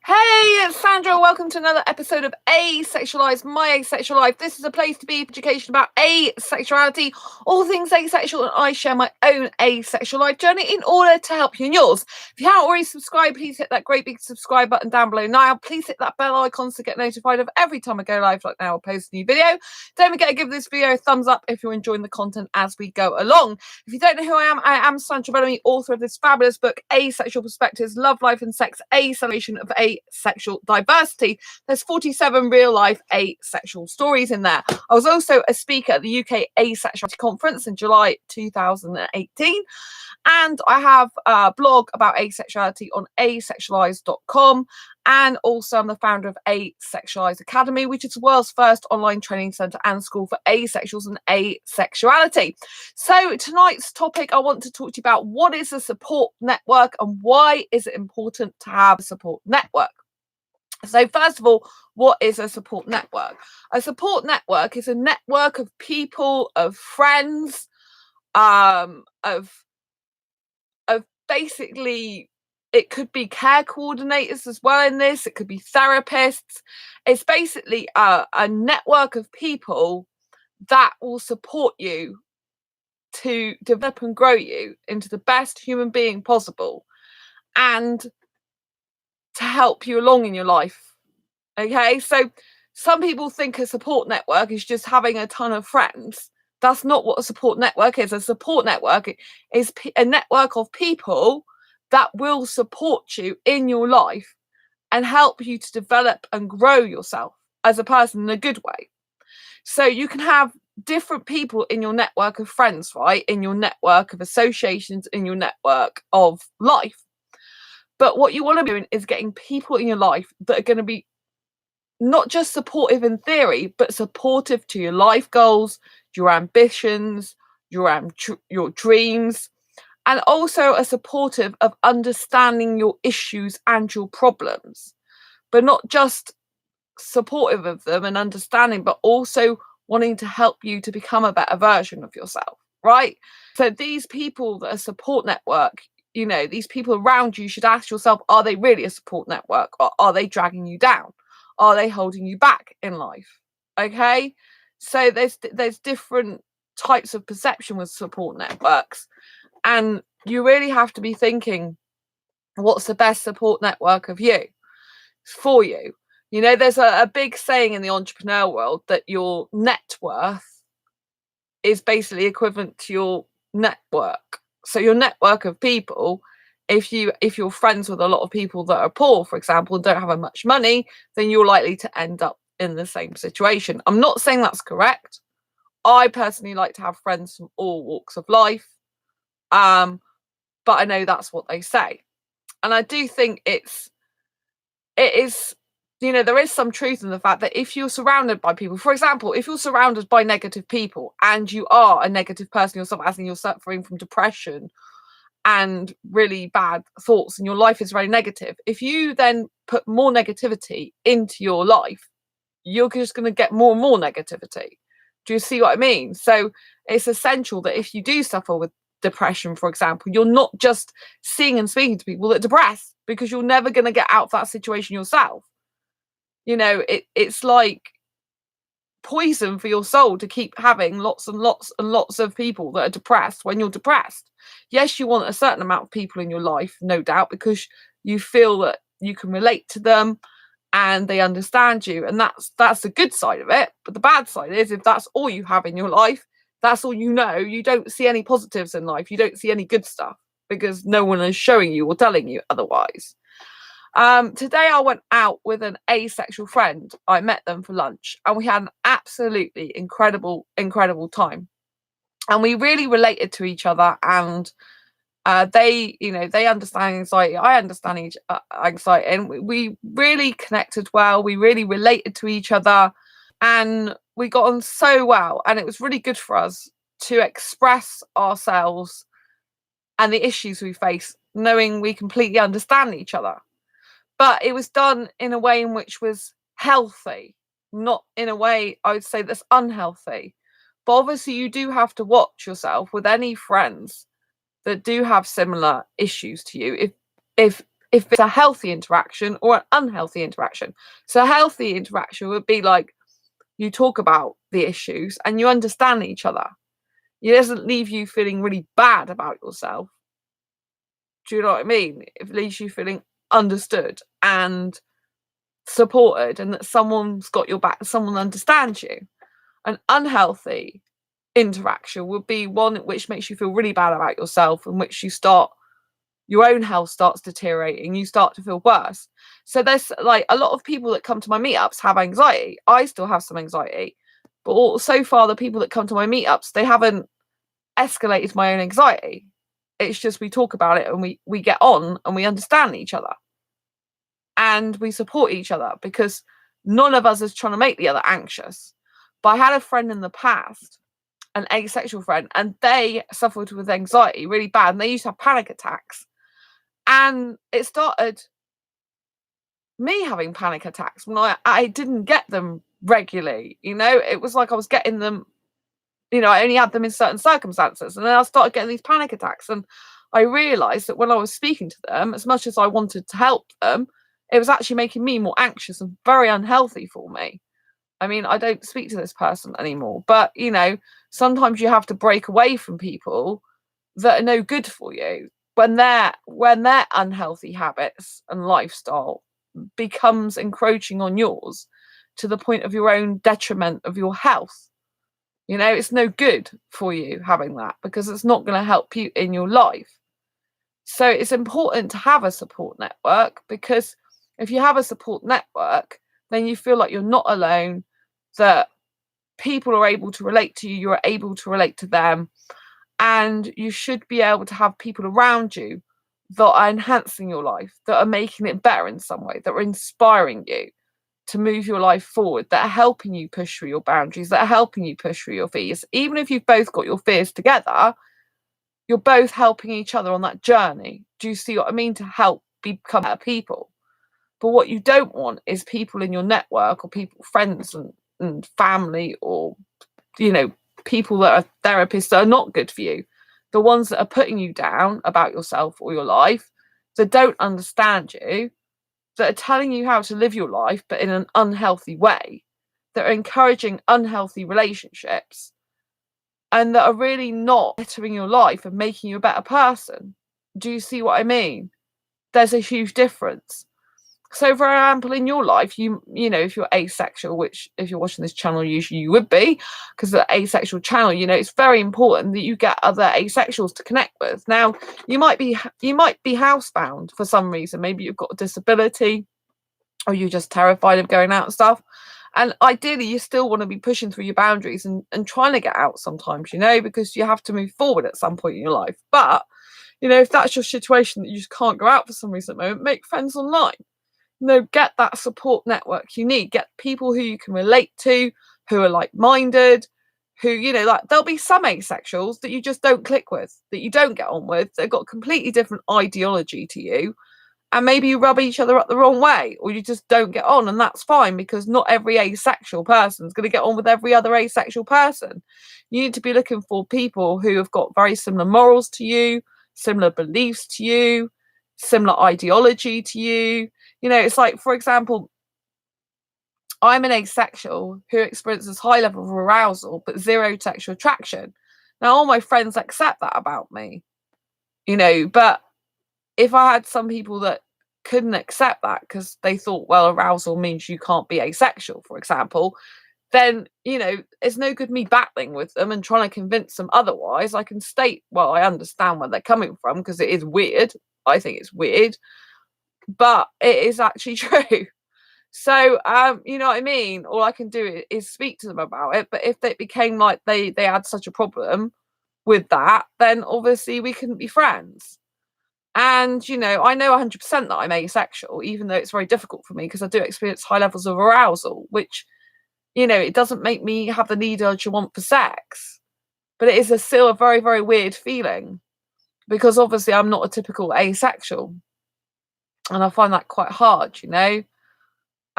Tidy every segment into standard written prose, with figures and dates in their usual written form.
Hey, it's Sandra. Welcome to another episode of Asexualized, My Asexual Life. This is a place to be for education about asexuality, all things asexual, and I share my own asexual life journey in order to help you in yours. If you haven't already subscribed, please hit that great big subscribe button down below now. Please hit that bell icon to get notified of every time I go live, like now I'll post a new video. Don't forget to give this video a thumbs up if you're enjoying the content as we go along. If you don't know who I am Sandra Bellamy, author of this fabulous book, Asexual Perspectives, Love, Life and Sex, A Celebration of Asexual Diversity. There's 47 real life asexual stories in there. I was also a speaker at the UK Asexuality Conference in July 2018. And I have a blog about asexuality on asexualized.com. And also I'm the founder of Asexualized Academy, which is the world's first online training centre and school for asexuals and asexuality. So tonight's topic, I want to talk to you about what is a support network and why is it important to have a support network. So first of all, what is a support network? A support network is a network of people, of friends, of basically, it could be care coordinators as well in this. It could be therapists. It's basically a network of people that will support you to develop and grow you into the best human being possible and to help you along in your life. Okay, so some people think a support network is just having a ton of friends. That's not what a support network is. A support network is a network of people that will support you in your life and help you to develop and grow yourself as a person in a good way. So you can have different people in your network of friends, right? In your network of associations, in your network of life. But what you want to be doing is getting people in your life that are going to be not just supportive in theory, but supportive to your life goals, your ambitions, your dreams, and also are supportive of understanding your issues and your problems, but not just supportive of them and understanding, but also wanting to help you to become a better version of yourself, right? So these people that are support network, these people around you should ask yourself, are they really a support network, or are they dragging you down? Are they holding you back in life? Okay, so there's different types of perception with support networks, and you really have to be thinking, what's the best support network of you for you? There's a big saying in the entrepreneur world that your net worth is basically equivalent to your network. So your network of people, if you're friends with a lot of people that are poor, for example, and don't have much money, then you're likely to end up in the same situation. I'm not saying that's correct. I personally like to have friends from all walks of life. But I know that's what they say. And I do think it is, there is some truth in the fact that if you're surrounded by people, for example, if you're surrounded by negative people and you are a negative person yourself, as in you're suffering from depression and really bad thoughts and your life is very negative, if you then put more negativity into your life, you're just going to get more and more negativity. Do you see what I mean? So it's essential that if you do suffer with depression, for example, you're not just seeing and speaking to people that are depressed, because you're never going to get out of that situation yourself. It's like poison for your soul to keep having lots and lots and lots of people that are depressed when you're depressed. Yes, you want a certain amount of people in your life, no doubt, because you feel that you can relate to them and they understand you, and that's the good side of it. But the bad side is, if that's all you have in your life, that's all you know, you don't see any positives in life, you don't see any good stuff, because no one is showing you or telling you otherwise. Today I went out with an asexual friend. I met them for lunch and we had an absolutely incredible time, and we really related to each other, and they understand anxiety, I understand anxiety, and we really connected well. We really related to each other and we got on so well, and it was really good for us to express ourselves and the issues we face, knowing we completely understand each other. But it was done in a way in which was healthy, not in a way I would say that's unhealthy. But obviously you do have to watch yourself with any friends that do have similar issues to you. If if it's a healthy interaction or an unhealthy interaction. So a healthy interaction would be like you talk about the issues and you understand each other. It doesn't leave you feeling really bad about yourself. Do you know what I mean? It leaves you feeling understood and supported, and that someone's got your back, someone understands you. An unhealthy interaction would be one which makes you feel really bad about yourself, in which your own health starts deteriorating, you start to feel worse. So there's like a lot of people that come to my meetups have anxiety. I still have some anxiety, but so far the people that come to my meetups, they haven't escalated my own anxiety. It's just we talk about it and we get on and we understand each other and we support each other, because none of us is trying to make the other anxious. But I had a friend in the past, an asexual friend, and they suffered with anxiety really bad, and they used to have panic attacks. And it started me having panic attacks when I didn't get them regularly. It was like I was getting them, I only had them in certain circumstances. And then I started getting these panic attacks. And I realized that when I was speaking to them, as much as I wanted to help them, it was actually making me more anxious and very unhealthy for me. I mean, I don't speak to this person anymore, but sometimes you have to break away from people that are no good for you when their unhealthy habits and lifestyle becomes encroaching on yours to the point of your own detriment of your health. It's no good for you having that, because it's not going to help you in your life. So it's important to have a support network, because if you have a support network, then you feel like you're not alone, that people are able to relate to you, you're able to relate to them, and you should be able to have people around you that are enhancing your life, that are making it better in some way, that are inspiring you to move your life forward, that are helping you push through your boundaries, that are helping you push through your fears. Even if you've both got your fears together, you're both helping each other on that journey. Do you see what I mean? To help become better people. But what you don't want is people in your network, or people, friends and family, or people that are therapists that are not good for you, the ones that are putting you down about yourself or your life, that don't understand you, that are telling you how to live your life but in an unhealthy way, that are encouraging unhealthy relationships, and that are really not bettering your life and making you a better person. Do you see what I mean? There's a huge difference. So, for example, in your life, if you're asexual, which if you're watching this channel, usually you would be, because the asexual channel, it's very important that you get other asexuals to connect with. Now, you might be housebound for some reason. Maybe you've got a disability, or you're just terrified of going out and stuff. And ideally, you still want to be pushing through your boundaries and trying to get out sometimes, because you have to move forward at some point in your life. But, if that's your situation, that you just can't go out for some reason at the moment, make friends online. Get that support network you need. Get people who you can relate to, who are like-minded, who, like, there'll be some asexuals that you just don't click with, that you don't get on with. They've got completely different ideology to you, and maybe you rub each other up the wrong way, or you just don't get on, and that's fine, because not every asexual person is going to get on with every other asexual person. You need to be looking for people who have got very similar morals to you, similar beliefs to you, similar ideology to you. It's like, for example, I'm an asexual who experiences high level of arousal but zero sexual attraction. Now, all my friends accept that about me, but if I had some people that couldn't accept that because they thought, well, arousal means you can't be asexual, for example, then, it's no good me battling with them and trying to convince them otherwise. I can state, well, I understand where they're coming from, because it is weird. I think it's weird, but it is actually true. So, you know what I mean? All I can do is speak to them about it. But if it became like they had such a problem with that, then obviously we couldn't be friends. And, I know 100% that I'm asexual, even though it's very difficult for me, because I do experience high levels of arousal, which, it doesn't make me have the need, urge, or want for sex. But it is still a very, very weird feeling, because obviously I'm not a typical asexual. And I find that quite hard,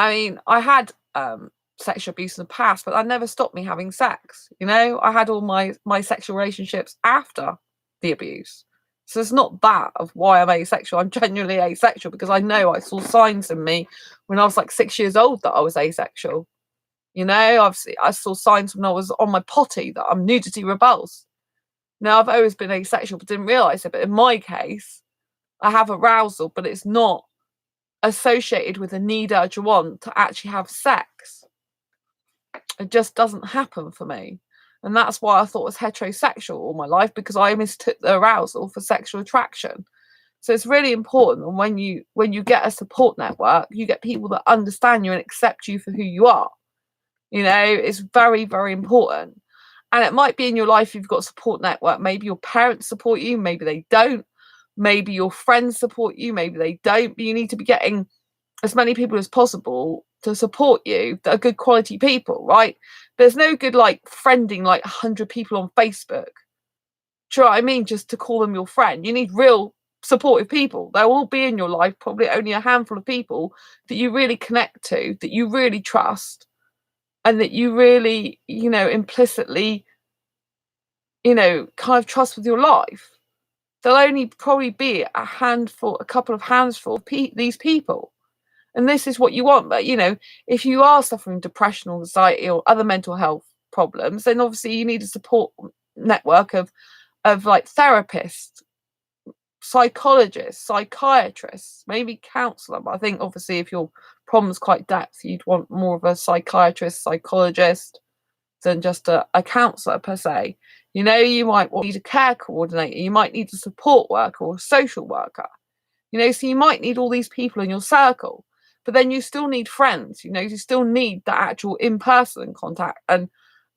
I mean, I had sexual abuse in the past, but that never stopped me having sex. I had all my sexual relationships after the abuse. So it's not that of why I'm asexual. I'm genuinely asexual because I know I saw signs in me when I was like 6 years old that I was asexual. You know, I saw signs when I was on my potty that I'm nudity rebels. Now, I've always been asexual, but didn't realise it. But in my case, I have arousal, but it's not associated with a need, urge, or want to actually have sex. It just doesn't happen for me. And that's why I thought I was heterosexual all my life, because I mistook the arousal for sexual attraction. So it's really important. And when you get a support network, you get people that understand you and accept you for who you are. You know, it's very, very important. And it might be in your life you've got a support network. Maybe your parents support you, maybe they don't. Maybe your friends support you, maybe they don't. But you need to be getting as many people as possible to support you that are good quality people, right? There's no good like friending like 100 people on Facebook. Do you know what I mean? Just to call them your friend. You need real supportive people. They'll all be in your life, probably only a handful of people that you really connect to, that you really trust, and that you really, you know, implicitly, you know, kind of trust with your life. There'll only probably be a couple of handsful of these people. And this is what you want. But, you know, if you are suffering depression or anxiety or other mental health problems, then obviously you need a support network of like therapists, psychologists, psychiatrists, maybe counsellor. But I think obviously if your problem's quite depth, you'd want more of a psychiatrist, psychologist than just a counsellor per se. You know, you might need a care coordinator, you might need a support worker or a social worker. You know, so you might need all these people in your circle, but then you still need friends. You know, you still need the actual in-person contact,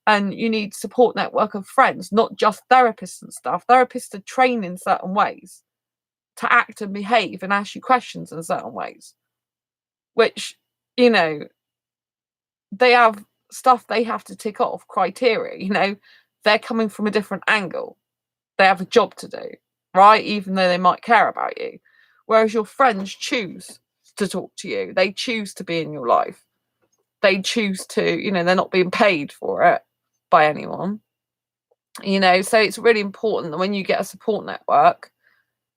and you need support network of friends, not just therapists and stuff. Therapists are trained in certain ways to act and behave and ask you questions in certain ways, which, you know, they have stuff they have to tick off criteria. You know, they're coming from a different angle. They have a job to do, right? Even though they might care about you. Whereas your friends choose to talk to you. They choose to be in your life. They choose to, you know, they're not being paid for it by anyone. You know, so it's really important that when you get a support network,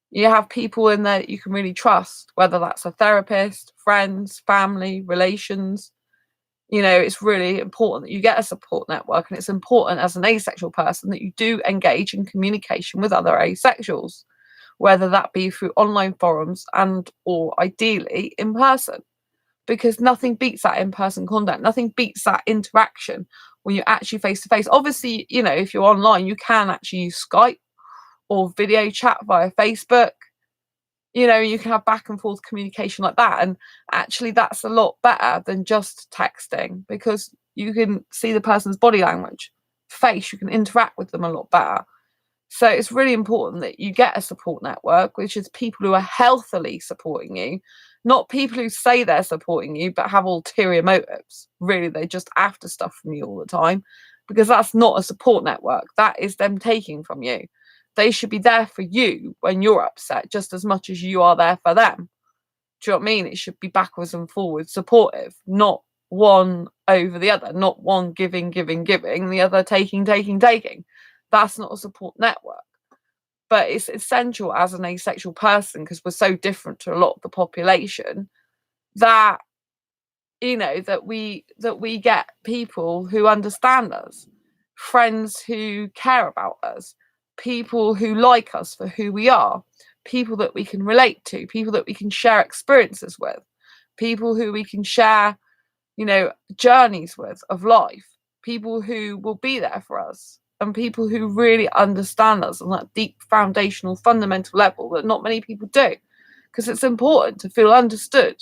you have people in there that you can really trust, whether that's a therapist, friends, family, relations. You know, it's really important that you get a support network, and it's important as an asexual person that you do engage in communication with other asexuals, whether that be through online forums and or ideally in person, because nothing beats that in-person contact. Nothing beats that interaction when you're actually face to face. Obviously, you know, if you're online, you can actually use Skype or video chat via Facebook. You know, you can have back and forth communication like that. And actually, that's a lot better than just texting, because you can see the person's body language, face, you can interact with them a lot better. So it's really important that you get a support network, which is people who are healthily supporting you, not people who say they're supporting you but have ulterior motives. Really, they're just after stuff from you all the time, because that's not a support network. That is them taking from you. They should be there for you when you're upset just as much as you are there for them. Do you know what I mean? It should be backwards and forwards supportive, not one over the other, not one giving, the other taking. That's not a support network. But it's essential as an asexual person, because we're so different to a lot of the population, that, you know, that we get people who understand us, friends who care about us, people who like us for who we are, people that we can relate to, people that we can share experiences with, people who we can share, you know, journeys with of life, people who will be there for us, and people who really understand us on that deep foundational fundamental level that not many people do, because it's important to feel understood.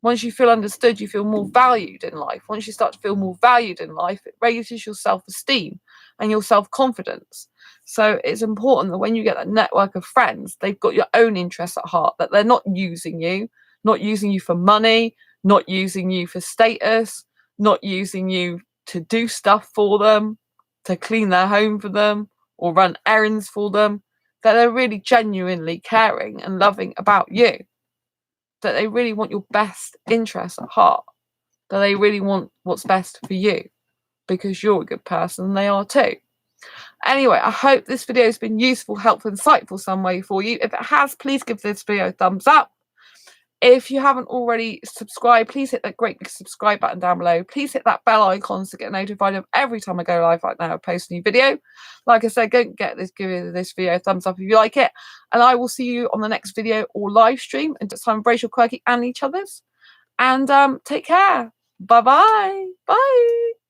Once you feel understood, you feel more valued in life. Once you start to feel more valued in life, it raises your self-esteem and your self-confidence. So it's important that when you get that network of friends, they've got your own interests at heart, that they're not using you for money, not using you for status, not using you to do stuff for them, to clean their home for them or run errands for them, that they're really genuinely caring and loving about you, that they really want your best interests at heart, that they really want what's best for you, because you're a good person and they are too. Anyway, I hope this video has been useful, helpful, insightful some way for you. If it has, please give this video a thumbs up. If you haven't already subscribed, please hit that great big subscribe button down below. Please hit that bell icon to get notified of every time I go live right now I post a new video. Like I said, give this video a thumbs up if you like it. And I will see you on the next video or live stream. And just time embrace your quirky and each other's. And take care. Bye-bye. Bye.